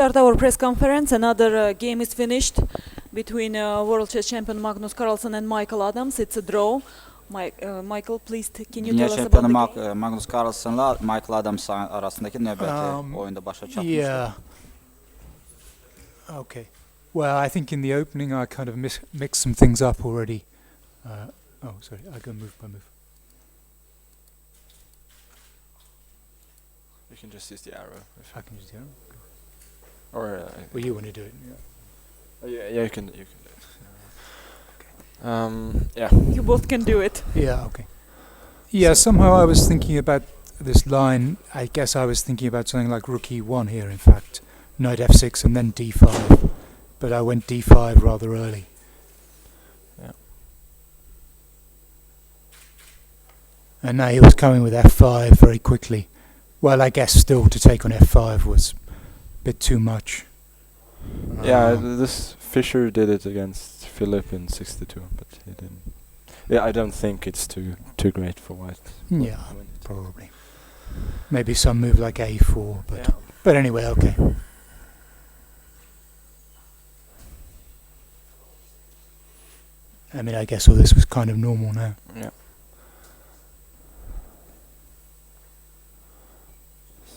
Start our press conference. Another game is finished between World Chess Champion Magnus Carlsen and Michael Adams. It's a draw. Michael, please can you Dünya tell us about şampiyonu the game? Magnus Carlsen'la Michael Adams arasındaki nöbeti oyunda başa çatmıştı. Yeah. Okay. Well, I think in the opening I kind of mixed some things up already. Sorry, I go move by move. You can just use the arrow. I can use the arrow. Or Well, you want to do it? Yeah. yeah, you can do it. Yeah. You both can do it. Yeah. Okay. Yeah. Somehow I was thinking about this line. I guess I was thinking about something like rook e1 here. In fact, knight f6 and then d5. But I went d5 rather early. Yeah. And now he was coming with f5 very quickly. Well, I guess still to take on f5 was a bit too much. Yeah, this Fischer did it against Philip in 62, but he didn't. Yeah, I don't think it's too great for white. Yeah, probably. Maybe some move like a4, but Yeah. but anyway, okay. I mean, I guess all this was kind of normal now. Yeah.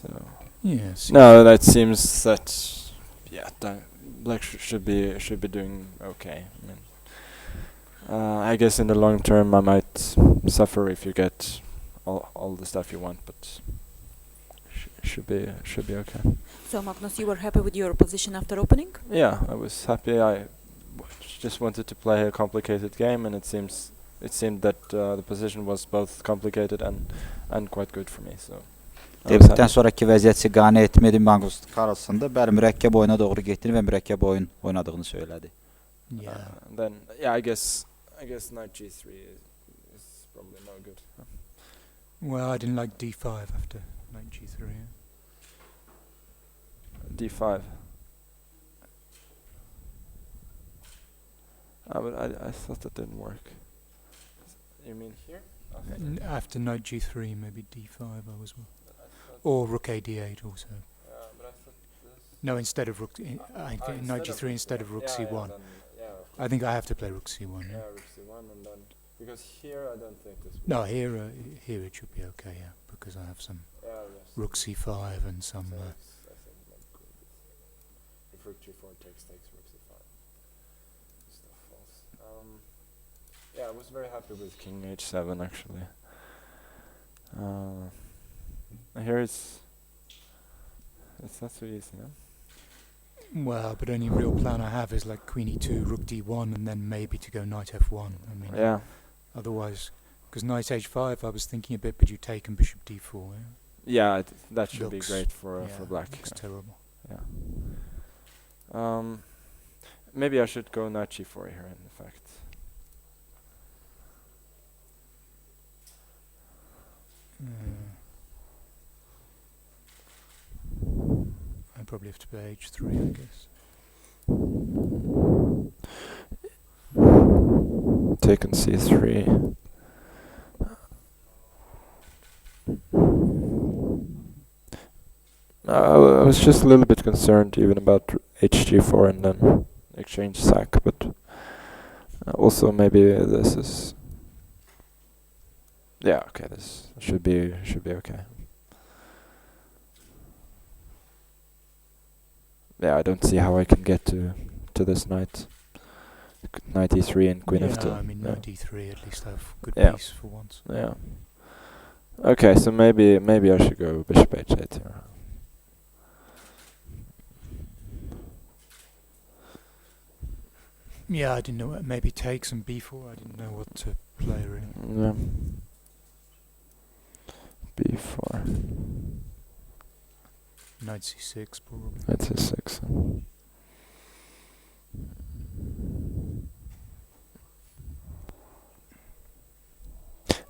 So Yes. no, that seems that Black should be doing okay. I mean, I guess in the long term I might suffer if you get all the stuff you want, but should be okay. So Magnus, you were happy with your position after opening? Yeah, I was happy. I just wanted to play a complicated game, and it seemed that the position was both complicated and quite good for me. So. Debitten sonraki vəziyyəti qane etmedi Magnus Carlsen'da. Bəli, mürəkkəb oyuna doğru getdiyini və mürəkkəb oyun oynadığını söyledi. Yeah. Then I guess knight g3 is probably no good. Well, I didn't like d5 after knight g3. D5. But I thought that didn't work. You mean here? Okay. After knight g3, maybe d5 I was. Or rook a d8 also. But I thought this. No, instead of rook. I think knight g3 instead of rook c1. Yeah, I think I have to play rook c1. yeah, Yeah. rook c1, and then because here I don't think this. No, here it should be okay. Yeah, because I have some Yes. rook c5 and some. So I think that could be. If rook g4 takes rook c5, stuff falls. Yeah, I was very happy with king h7 actually. Here it's not so easy, no? Well, but only real plan I have is like queen e2, rook d1, and then maybe to go knight f1. I mean, Yeah. otherwise, because knight h5, I was thinking a bit, but you take and bishop d4. Yeah? Yeah, that should Looks- be great for Yeah, black. looks terrible. Yeah. Maybe I should go knight g4 here. In fact. I probably have to play h3, I guess. Taken c3. I was just a little bit concerned even about hg4 and then exchange sack, but also maybe this is. Yeah, okay, this should be okay. Yeah, I don't see how I can get to this knight. Knight e3 and queen yeah, f2. I mean, yeah. knight d3, at least I have good Yeah. piece for once. Yeah. Okay, so maybe I should go bishop h8 here. Yeah, I didn't know. Maybe take some b4. I didn't know what to play really. Yeah. b4. Knight c6 probably. Knight c6.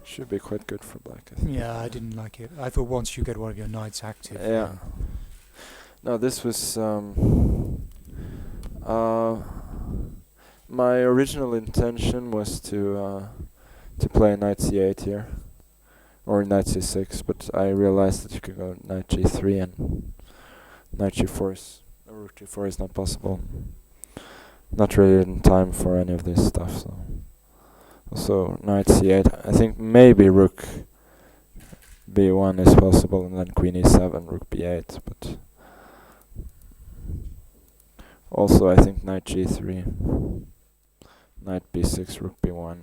Should be quite good for black, I think. Yeah, I didn't like it. I thought once you get one of your knights active. Yeah. No, this was my original intention was to play knight c8 here, or knight c6, but I realized that you could go knight g3 and knight g4 is a rook g4 is not possible. Not really in time for any of this stuff. So also knight c8. I think maybe rook b1 is possible, and then queen e7, rook b8. But also I think knight g3, knight b6, rook b1,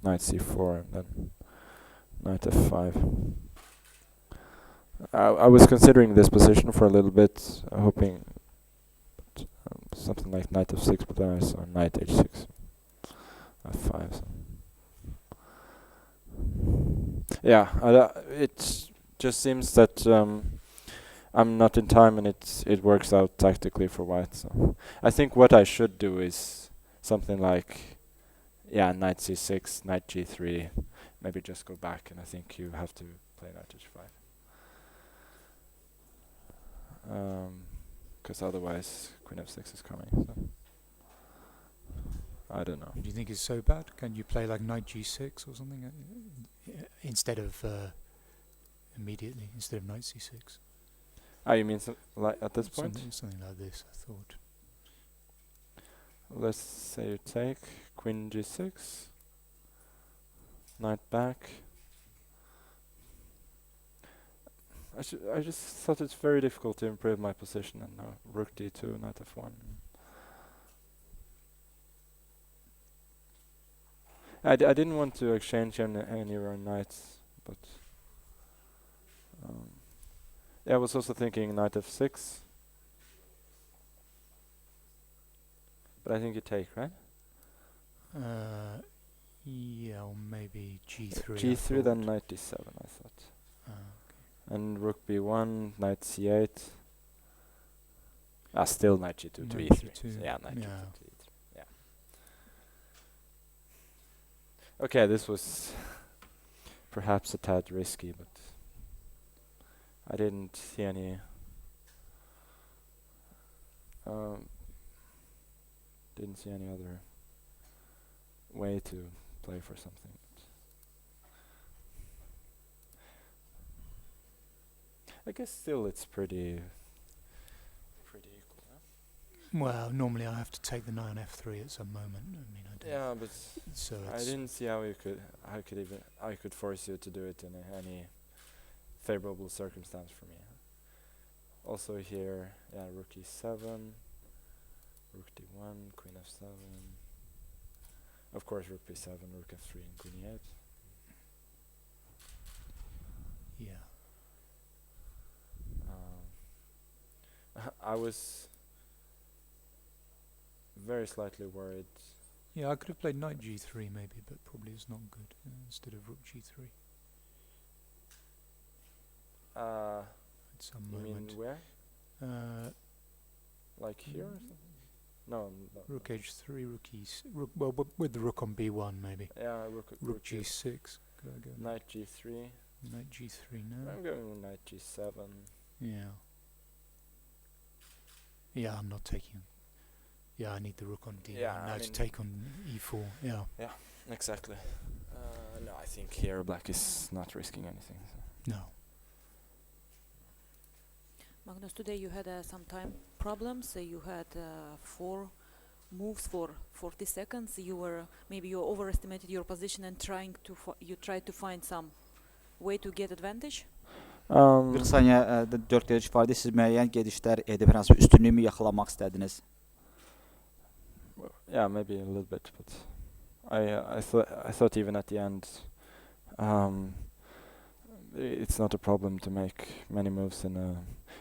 knight c4, and then knight f5. I was considering this position for a little bit, hoping something like knight f6, but then I saw knight h6, f5. So. Yeah, it just seems that I'm not in time, and it works out tactically for white. So I think what I should do is something like, yeah, knight c6, knight g3, maybe just go back, and I think you have to play knight h5. Because otherwise queen f6 is coming. So. I don't know. Do you think it's so bad? Can you play like knight g6 or something instead of immediately, instead of knight c6? Ah, you mean like at this point? Something like this, I thought. Let's say you take queen g6, knight back. I just thought it's very difficult to improve my position, and now rook d2, knight f1. I didn't want to exchange any of our knights, but yeah, I was also thinking knight f6, but I think you take, right? Yeah, or maybe g3. G3, then knight d7, I thought. Okay. And rook b1, knight c8. Still knight g2 to Knight e3. g2, So yeah, knight yeah. g2 to e3. Yeah. Okay, this was perhaps a tad risky, but I didn't see any. Didn't see any other way to play for something. I guess still it's pretty equal. Huh? Well, normally I have to take the knight on f3 at some moment. I mean, I don't. Yeah, but So I it's didn't see how I could force you to do it in any favorable circumstance for me. Also here, yeah, rook e7, rook d1, queen f7. Of course, rook b7, rook f3, and queen e8. yeah. I was very slightly worried. Yeah, I could have played knight g3 maybe, but probably it's not good instead of rook g3 at some You moment. mean where? Like here or something? No. Rook h3, rook rook, well, with the rook on b1 maybe. Yeah, Rook g6. Could I go? Knight g3. Knight g3 now. I'm going with knight g7. Yeah. Yeah, I'm not taking. Yeah, I need the rook on d1 Yeah, now I to mean take on e4. Yeah. Exactly. No, I think here black is not risking anything. So. No. Magnus, today you had some time problems. You had 4 moves for 40 seconds. Maybe you overestimated your position and you tried to find some way to get advantage. 40 saniyə 4 gediş var idi. Siz müəyyən gedişlər edib hansı üstünlüyümü yaxalamaq istədiniz? Yeah, maybe a little bit, but I thought even at the end, it's not a problem to make many moves in a.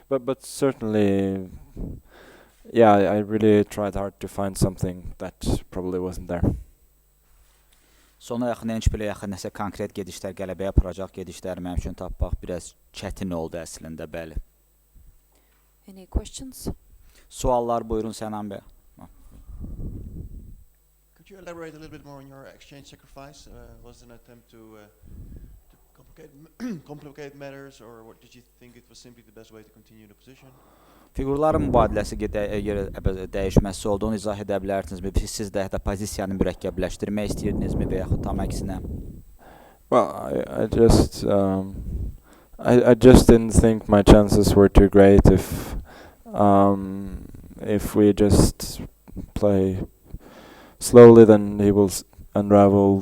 But certainly, yeah, I really tried hard to find something that probably wasn't there. Sona yaxın ençpilə yaxın nəsə konkret gedişlər, qələbəyə aparacaq gedişlər mənim üçün tapmaq biraz çətin oldu əslində, bəli. Any questions? Suallar buyurun Sənan bəy. Could you elaborate a little bit more on your exchange sacrifice? Was it an attempt to complicate matters, or what, did you think it was simply the best way to continue the position? Fiqurların mübadiləsi dəyişməsi olduğunu izah edə bilərsinizmi? Siz də hətta pozisiyanı mürəkkəbləşdirmək istəyirdinizmi və yaxud tam əksinə? Well, I just didn't think my chances were too great if if we just play slowly, then he will unravel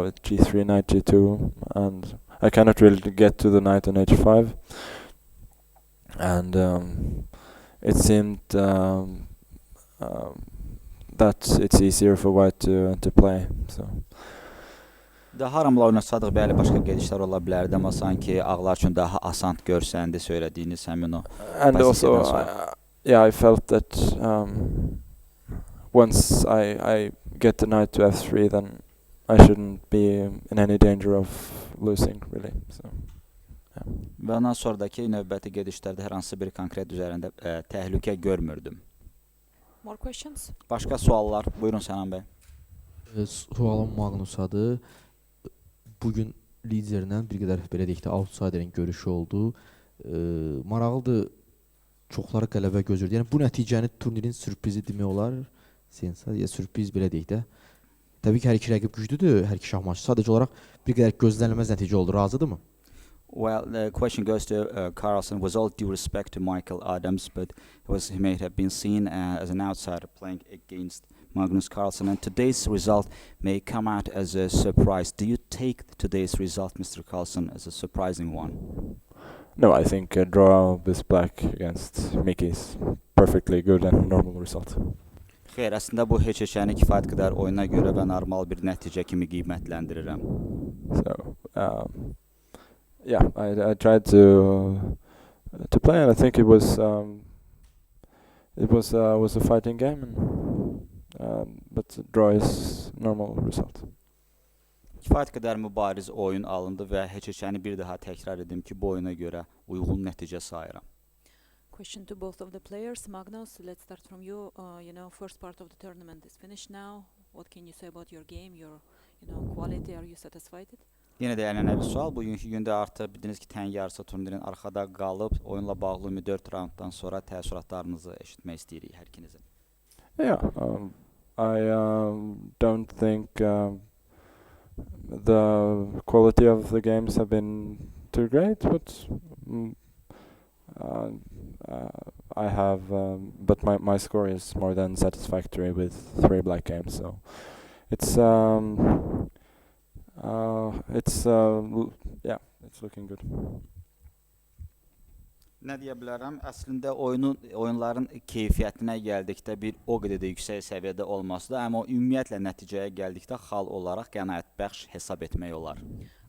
with g3, knight g2, and I cannot really get to the knight on h5. And it seemed that it's easier for white to play. So. Haramla oynasadıq, bəli, başqa gedişlər ola bilərdi, amma sanki ağlar üçün daha asant görsəndi söylədiyiniz həmin o. And also, I felt that once I get the knight to f3, then I shouldn't be in any danger of losing, really. So, yeah. Və ondan sonradakı növbəti gedişlərdə hər hansı bir konkret üzərində təhlükə görmürdüm. More questions? Başqa suallar? Buyurun Sənan bəy. Sualım Magnusadır. Bugün liderlə bir qədər belə deyək də outsiderin görüşü oldu. Maraqlıdır, çoxları qələbə gözləyir. Yəni bu nəticəni turnirin sürprizi demək olar. Sensasiya, sürpriz belə deyək də. Təbii ki, hər iki rəqib güclüdür, hər iki şahmatçı. Sadəcə olaraq bir qədər gözlənilməz nəticə oldu. Razıdırmı? Well, the question goes to Carlsen. With all due respect to Michael Adams, but he may have been seen as an outsider playing against Magnus Carlsen, and today's result may come out as a surprise. Do you take today's result, Mr. Carlsen, as a surprising one? No, I think a draw with black against Mickey is perfectly good and normal result. Xeyr, əslində bu heç-heçəni kifayət qədər oyuna görə və normal bir nəticə kimi qiymətləndirirəm. So, yeah, I tried to play, and I think it was a fighting game, but draw is normal result. Kifayət qədər mübariz oyun alındı və heç-heçəni bir daha təkrar edim ki, bu oyuna görə uyğun nəticə sayıram. Question to both of the players. Magnus, let's start from you. First part of the tournament is finished now. What can you say about your game, your quality? Are you satisfied? Yenə də ənənəvi sual. Bugünkü gündə artıq bildiniz ki, tən yarısı turnirin arxada qalıb, oyunla bağlı 24 raunddan sonra təəssüratlarınızı eşitmək istəyirik hər ikinizin. Yeah, I don't think the quality of the games have been too great, but but my score is more than satisfactory with 3 black games, so it's looking good. Nə deyə bilərəm? Əslində oyunların keyfiyyətinə gəldikdə bir o qədər də yüksək səviyyədə olması da, amma ümumiyyətlə nəticəyə gəldikdə xal olaraq qənaətbəxş hesab etmək olar.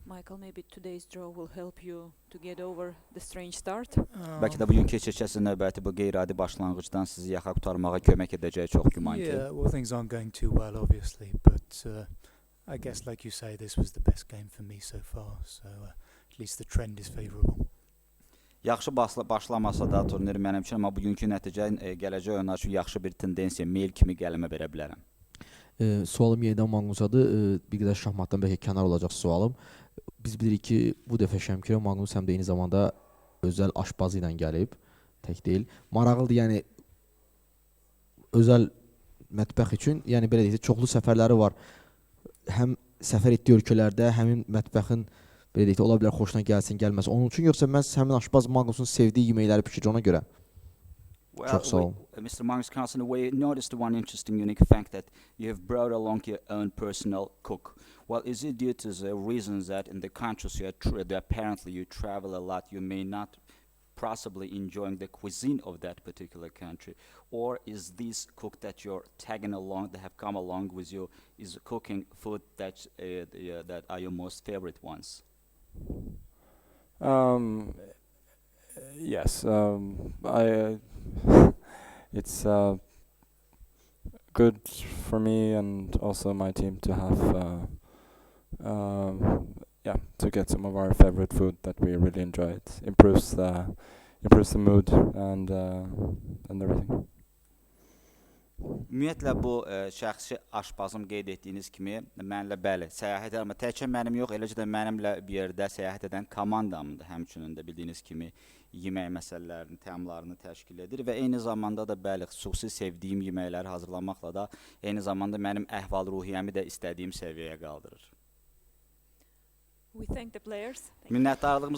Michael, maybe today's draw will help you to get over the strange start. Bəlkə də bugünkü keçəcəsin növbəti bu qeyri-adi başlanğıcdan sizi yaxa qurtarmağa kömək edəcək çox güman ki. Yeah, well, things aren't going too well, obviously, but I guess, like you say, this was the best game for me so far, so at least the trend is favourable. Yaxşı başlamasa da turnir mənim üçün, amma bugünkü nəticə gələcək oyunlar üçün yaxşı bir tendensiya, meyl kimi qələmə verə bilərəm. Sualım yenidən Magnusadır. Bir qədər şahmatdan bəlkə kənar olacaq sualım. Biz bilirik ki, bu dəfə Shamkir Magnus həm də eyni zamanda özəl aşpazı ilə gəlib, tək deyil. Maraqlıdır, yəni özəl mətbəx üçün, yəni belə deyək, çoxlu səfərləri var. Həm səfər etdiyi ölkələrdə, həmin mətbəxin belə deyək, ola bilər xoşuna gəlsin, gəlməsin. Onun üçün yoxsa məhz həmin aşpaz Magnusun sevdiyi yeməkləri pişirir ona görə? Çok sağ olun. Mr. Magnus Carlsen, we noticed one interesting, unique fact that you have brought along your own personal cook. Well, is it due to the reasons that in the countries that apparently you travel a lot, you may not possibly enjoying the cuisine of that particular country, or is this cook that you're tagging along, that have come along with you, is cooking food that are your most favorite ones? Yes, it's good for me and also my team to have to get some of our favorite food that we really enjoy. It improves the mood and everything. Ümumiyyətlə bu şəxsi aşpazım qeyd etdiyiniz kimi mənlə bəli səyahət amma təkcə mənim yox, eləcə də mənimlə bir yerdə səyahət edən komandamdır. Həmçinin də bildiyiniz kimi yemək məsələlərini, təamlarını təşkil edir və eyni zamanda da bəli xüsusi sevdiyim yeməkləri hazırlamaqla da eyni zamanda mənim əhval-ruhiyyəmi də istədiyim səviyyəyə qaldırır. We thank the players. Minnətdarlığımızı